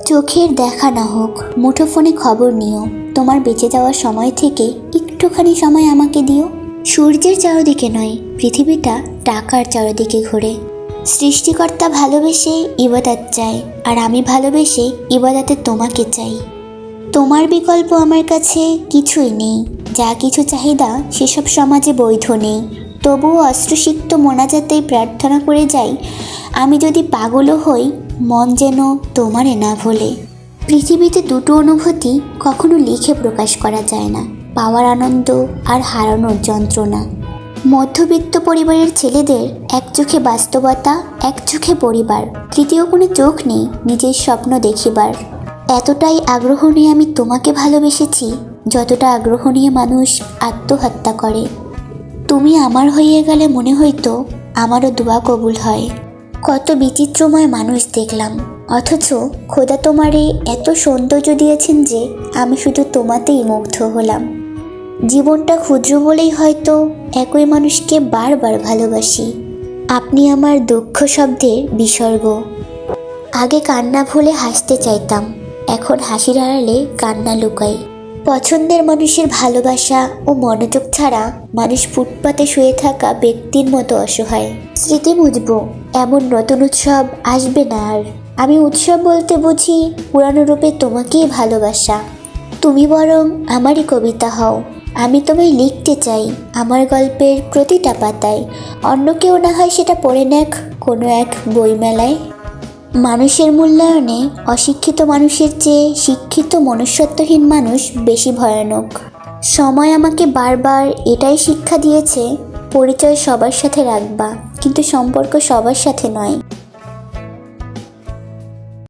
চোখের দেখা না হোক, মুঠোফোনে খবর নিও। তোমার বেঁচে যাওয়ার সময় থেকে একটুখানি সময় আমাকে দিও। সূর্যের চারদিকে নয়, পৃথিবীটা টাকার চারদিকে ঘোরে। সৃষ্টিকর্তা ভালোবেসে ইবাদত চায়, আর আমি ভালোবেসে ইবাদতে তোমাকে চাই। তোমার বিকল্প আমার কাছে কিছুই নেই। যা কিছু চাহিদা সেসব সমাজে বৈধ নেই। তবুও অস্ত্রসিক্ত মোনাজাতেই প্রার্থনা করে যাই, আমি যদি পাগলও হই, মন যেন তোমারে না ভোলে। পৃথিবীতে দুটো অনুভূতি কখনো লিখে প্রকাশ করা যায় না, পাওয়ার আনন্দ আর হারানোর যন্ত্রণা। মধ্যবিত্ত পরিবারের ছেলেদের এক চোখে বাস্তবতা, এক চোখে পরিবার, তৃতীয় কোনো চোখ নেই নিজের স্বপ্ন দেখিবার। এতটাই আগ্রহ নিয়ে আমি তোমাকে ভালোবেসেছি, যতটা আগ্রহ নিয়ে মানুষ আত্মহত্যা করে। তুমি আমার হয়ে গেলে মনে হইতো আমারও দোয়া কবুল হয়। কত বিচিত্রময় মানুষ দেখলাম, অথচ খোদা তোমারে এত সৌন্দর্য দিয়েছেন যে আমি শুধু তোমাতেই মুগ্ধ হলাম। জীবনটা ক্ষুদ্র বলেই হয়তো একই মানুষকে বারবার ভালোবাসি। আপনি আমার দুঃখ শব্দের বিসর্গ। আগে কান্না ভুলে হাসতে চাইতাম, এখন হাসির আড়ালে কান্না লুকাই। পছন্দের মানুষের ভালোবাসা ও মনোযোগ ছাড়া মানুষ ফুটপাতে শুয়ে থাকা ব্যক্তির মতো অসহায়। স্মৃতি বুঝবো, এমন নতুন উৎসব আসবে না আর। আমি উৎসব বলতে বুঝি পুরানো রূপে তোমাকেই ভালোবাসা। তুমি বরং আমারই কবিতা হও। আমি তোমায় লিখতে চাই আমার গল্পের প্রতিটা পাতায়। অন্য কেউ না হয় সেটা পড়ে নেক কোনো এক বইমেলায়। মানুষের মূল্যায়নে অশিক্ষিত মানুষের চেয়ে শিক্ষিত মনুষ্যত্বহীন মানুষ বেশি ভয়ানক। সময় আমাকে বারবার এটাই শিক্ষা দিয়েছে, পরিচয় সবার সাথে রাখবা, কিন্তু সম্পর্ক সবার সাথে নয়।